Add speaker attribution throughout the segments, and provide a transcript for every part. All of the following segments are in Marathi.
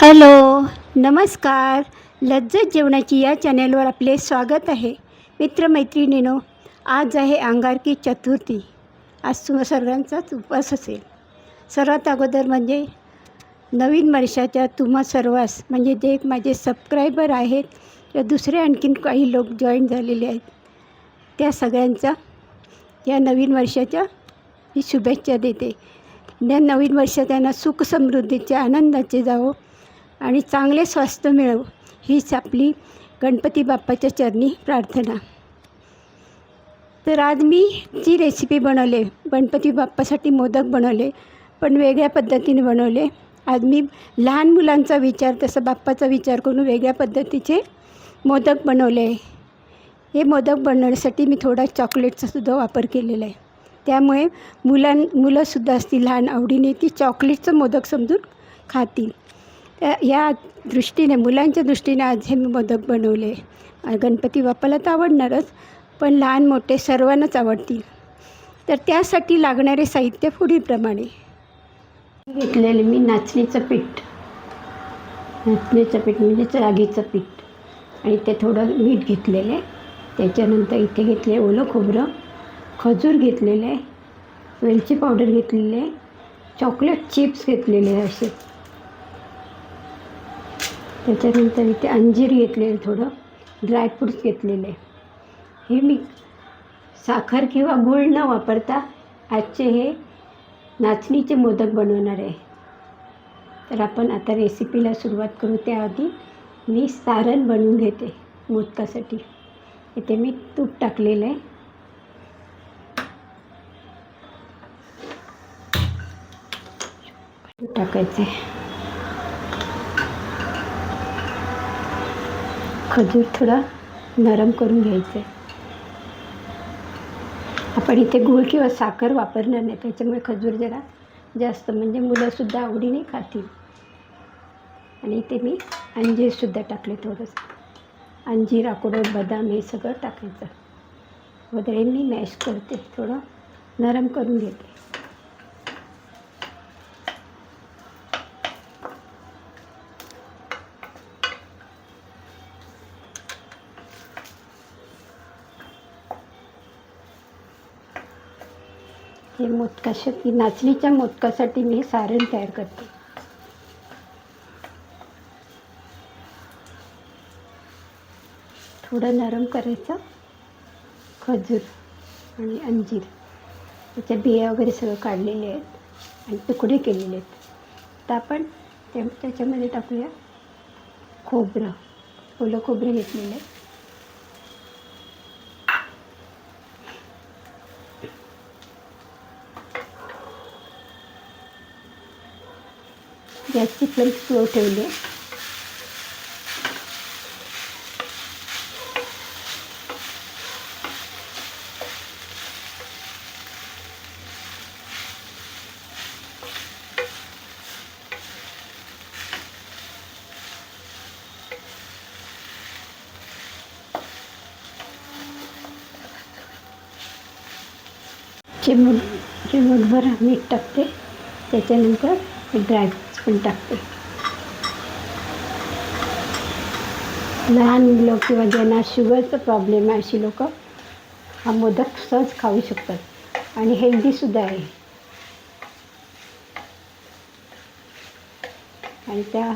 Speaker 1: हॅलो, नमस्कार. लज्जत जेवणाची या चॅनेलवर आपले स्वागत आहे. मित्रमैत्रिणींनो, आज आहे अंगारकी चतुर्थी. आज सर्वांचाच उपवास असेल. सर्वात अगोदर म्हणजे नवीन वर्षाच्या तुम्हा सर्वांस, म्हणजे जे माझे सबस्क्रायबर आहेत किंवा दुसरे आणखीन काही लोक जॉईन झालेले आहेत, त्या सगळ्यांचा या नवीन वर्षाच्या मी शुभेच्छा देते. या नवीन वर्ष त्यांना सुख समृद्धीचे आनंदाचे जावो आणि चांगले स्वास्थ्य मिळो, हीच आपली गणपती बाप्पाच्या चरणी प्रार्थना. तर आज मी जी रेसिपी बनवले, गणपती बाप्पासाठी मोदक बनवले, पण वेगळ्या पद्धतीने बनवले. आज मी लहान मुलांचा विचार, तसा बाप्पाचा विचार करून वेगळ्या पद्धतीचे मोदक बनवले. हे मोदक बनवण्यासाठी मी थोडा चॉकलेटचा सुद्धा वापर केलेला आहे. त्यामुळे मुलंसुद्धा असतील लहान, आवडीने ती चॉकलेटचं मोदक समजून खातील. या दृष्टीने, मुलांच्या दृष्टीने आज हे मी मोदक बनवले. गणपती बाप्पाला तर आवडणारच, पण लहान मोठे सर्वांनाच आवडतील. तर त्यासाठी लागणारे साहित्य पुढीलप्रमाणे. घेतलेले मी नाचणीचं पीठ म्हणजे रागीचं पीठ, आणि ते थोडं मीठ घेतलेले. त्याच्यानंतर इथे घेतले ओलं खोबरं, खजूर घेतलेले, वेलची पावडर घेतलेले, चॉकलेट चिप्स घेतलेले असे. त्याच्यानंतर इथे अंजीर घेतलेले, थोडं ड्रायफ्रूट्स घेतलेले. हे मी साखर किंवा गूळ न वापरता आजचे हे नाचणीचे मोदक बनवणार आहे. तर आपण आता रेसिपीला सुरुवात करू. त्याआधी मी सारण बनवून घेते मोदकासाठी. इथे मी तूप टाकलेलं आहे. टाकायचे खजूर थोडा नरम करून घ्यायचं आहे. आपण इथे गूळ किंवा साखर वापरणार नाही, त्याच्यामुळे खजूर जरा जास्त, म्हणजे मुलंसुद्धा आवडीने खातील. आणि इथे मी अंजीरसुद्धा टाकले, थोडंसं अंजीर, अक्रोड, बदाम हे सगळं टाकायचं. वगैरे मी मॅश करते, थोडं नरम करून घेते. हे मोदकासाठी, नाचणीच्या मोदकासाठी मी सारण तयार करते. थोडं नरम करायचं खजूर आणि अंजीर, त्याच्या बिया वगैरे सगळं काढलेले आहेत आणि तुकडे केलेले आहेत. तर आपण त्याच्यामध्ये टाकूया खोबरं, ओलं खोबरं घेतलेलं आहे. गॅसची फ्लेम स्लो ठेवली आहे. चिमूटभर मीठ टाकते. त्याच्यानंतर ड्रायफ्रुट्स पण टाकते. लहान मुलं किंवा ज्यांना शुगरचा प्रॉब्लेम आहे, अशी लोक हा मोदक सहज खाऊ शकतात आणि हेल्दीसुद्धा आहे. आणि त्या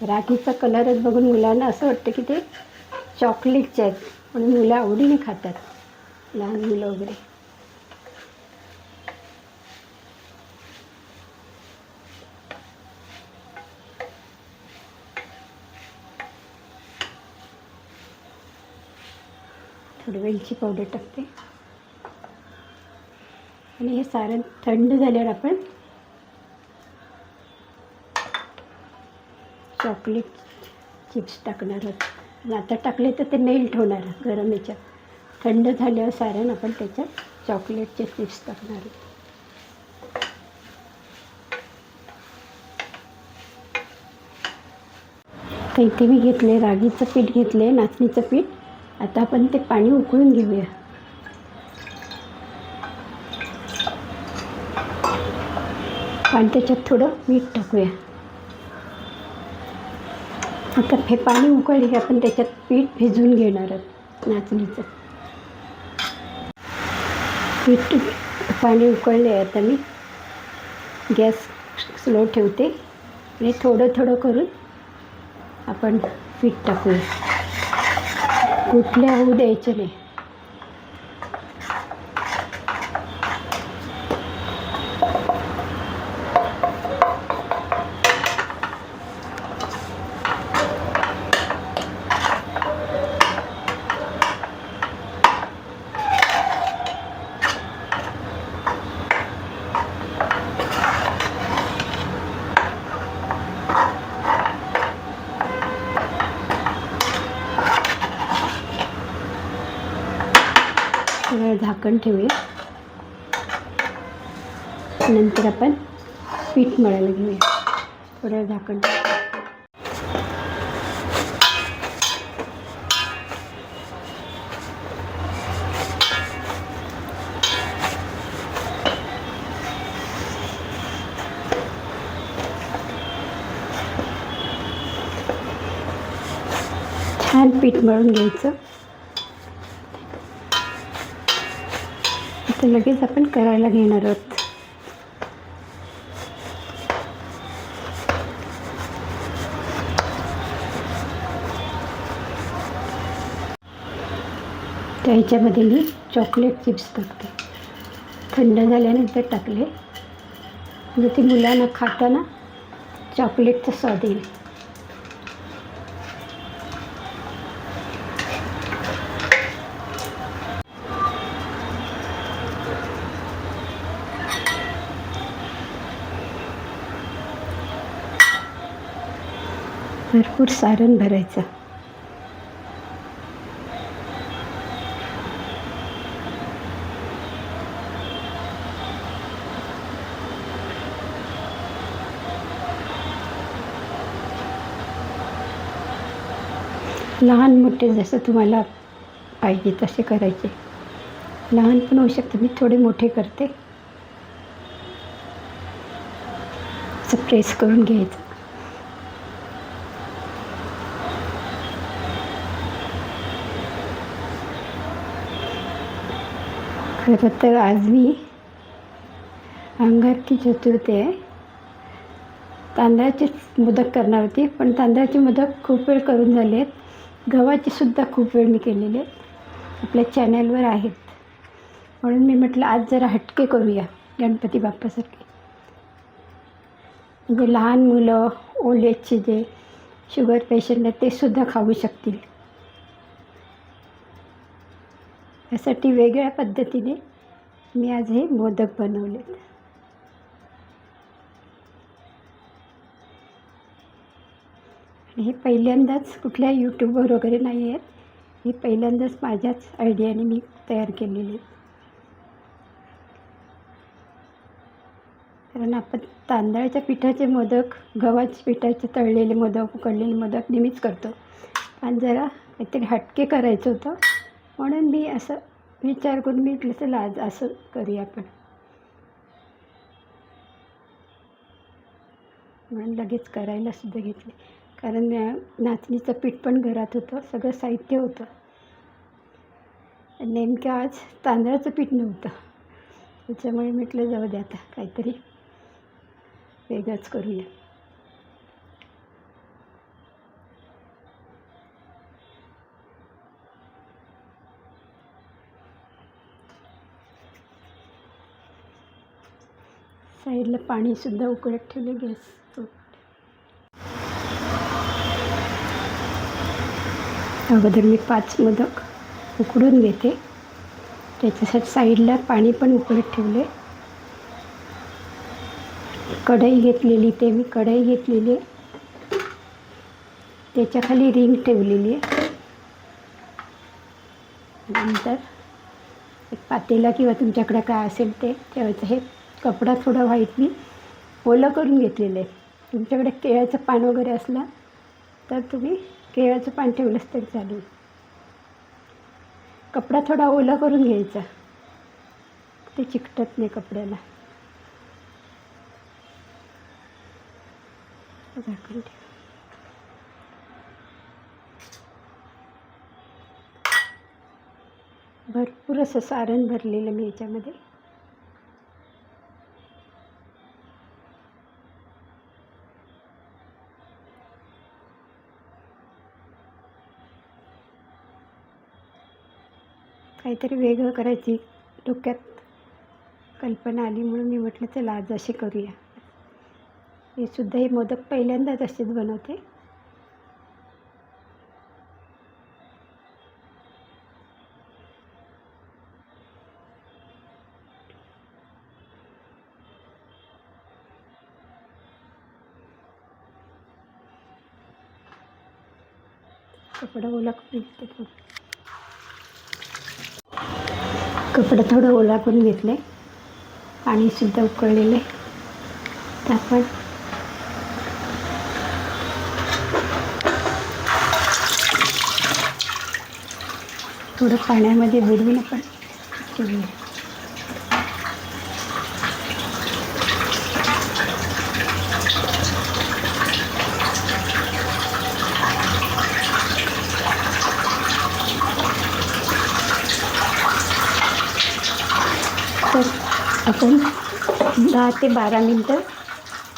Speaker 1: राखीचा कलरच बघून मुलांना असं वाटतं की ते चॉकलेटचे आहेत, म्हणून मुलं आवडीने खातात, लहान मुलं वगैरे. थोडी वेलची पावडर टाकते. आणि हे सारण थंड झाल्यावर आपण चॉकलेट चिप्स टाकणार आहोत. आणि आता टाकले तर ते मेल्ट होणार गरम याच्यात. थंड झाल्यावर सारण आपण त्याच्यात चॉकलेटचे चिप्स टाकणार आहोत. तर इथे मी घेतले रागीचं पीठ, घेतले नाचणीचं पीठ. आता आपण ते पाणी उकळून घेऊया. आणि त्याच्यात थोडं मीठ टाकूया. आता हे पाणी उकळले की आपण त्याच्यात पीठ भिजवून घेणार आहोत नाचणीचं पीठ. पाणी उकळले आहे. आता मी गॅस स्लो ठेवते आणि थोडं थोडं करून आपण पीठ टाकूया. कुठल्या होऊ द्यायचं नाही. थोडं झाकण ठेवूया. नंतर आपण पीठ मळायला घेऊया. थोडं झाकण छान पीठ मळून घ्यायचं. आता लगेच आपण करायला घेणार आहोत. त्याच्यामध्ये मी चॉकलेट चिप्स टाकते. थंड झाल्यानंतर टाकले म्हणजे ते मुलांना खाताना चॉकलेटचा स्वाद येईल. भरपूर सारण भरायचं. लहान मोठे जसं तुम्हाला पाहिजे तसे करायचे. लहान पण होऊ शकतं. मी थोडे मोठे करते. असं प्रेस करून घ्यायचं. खरं तर आज मी अंगारकी चतुर्थी आहे. तांदळाचे मोदक करणार होती पण तांदळाचे मोदक खूप वेळ करून झाले आहेत. गव्हाचे सुद्धा खूप वेळ मी केलेले आपल्या चॅनलवर आहेत. म्हणून मी म्हटलं आज जरा हटके करूया गणपती बाप्पासारखे. म्हणजे लहान मुलं ओल्ड एजचे जे शुगर पेशंट आहेत ते सुद्धा खाऊ शकतील. यासाठी वेगळ्या पद्धतीने मी आज हे मोदक बनवले. हे पहिल्यांदाच कुठल्या यूट्यूबवर वगैरे नाही आहेत. हे पहिल्यांदाच माझ्याच आयडियाने मी तयार केलेले आहेत. कारण आपण तांदळाच्या पिठाचे मोदक, गव्हाच्या पिठाचे तळलेले मोदक, उकडलेले मोदक नेहमीच करतो. आणि जरा काहीतरी हटके करायचं होतं म्हणून मी असं विचार करून मी म्हटलं चला आज असं करूया आपण. म्हणून लगेच करायला सुद्धा घेतले. कारण नाचणीचं पीठ पण घरात होतं. सगळं साहित्य होतं. नेमकं आज तांदळाचं पीठ नव्हतं. त्याच्यामुळे म्हटलं जाऊ द्या आता काहीतरी वेगळंच करूया. साईडला पाणीसुद्धा उकळत ठेवले गॅस. अगोदर मी 5 मोदक उकडून घेते. त्याच्यासाठी साईडला पाणी पण उकळत ठेवले. कढई घेतलेली मी कढई घेतलेली आहे. त्याच्याखाली रिंग ठेवलेली आहे. नंतर एक पातेला किंवा तुमच्याकडे काय असेल ते ठेवायचं. हे कपडा थोडा व्हाईट मी ओलं करून घेतलेलं आहे. तुमच्याकडे केळ्याचं पान वगैरे असलं तर तुम्ही केळ्याचं पान ठेवलंच तरी चालेल. कपडा थोडा ओला करून घ्यायचा. ते चिकटत नाही कपड्याला. झाकून ठेवा. भरपूर असं सारण भरलेलं मी याच्यामध्ये. काहीतरी वेगळं करायची डोक्यात कल्पना आली म्हणून मी म्हटलं चला आज असे करूया. हे सुद्धा हे मोदक पहिल्यांदाच असेच बनवते. कपडा ओला करून घेते. कपडा थोडं ओला करून घेतले. पाणीसुद्धा उकळलेलं आहे. तर आपण थोडं पाण्यामध्ये बुडवून आपण ठेवूया. तर आपण 10 ते 12 मिनटं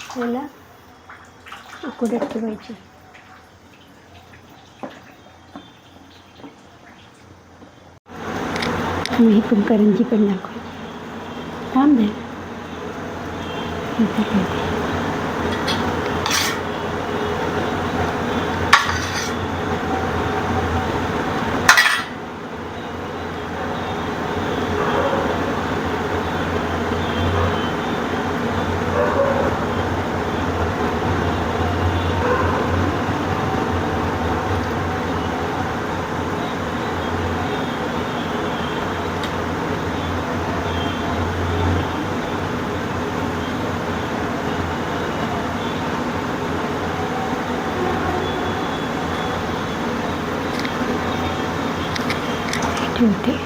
Speaker 1: त्याला उकळत ठेवायची. मी पण करंजी पण दाखवते. थांब द्या. ठेवते.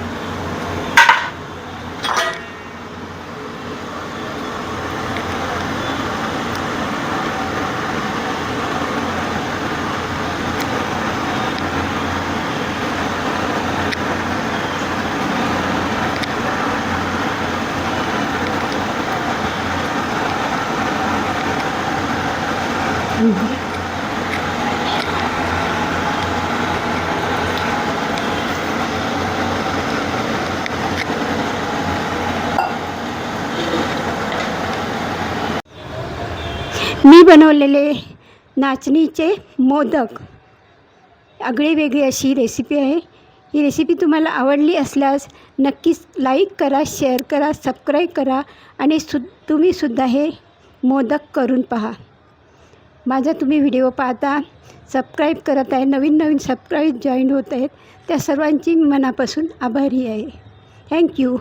Speaker 1: मी बनवलेले नाचणीचे मोदक आगळीवेगळी अशी रेसिपी आहे. ही रेसिपी तुम्हाला आवडली असल्यास नक्कीच लाईक करा, शेअर करा, सबस्क्राईब करा आणि तुम्हीसुद्धा हे मोदक करून पहा. माझा तुम्ही व्हिडिओ पाहता, सबस्क्राईब करत आहे, नवीन नवीन सबस्क्राईब जॉईन होत आहेत, त्या सर्वांची मी मनापासून आभारी आहे. थँक्यू.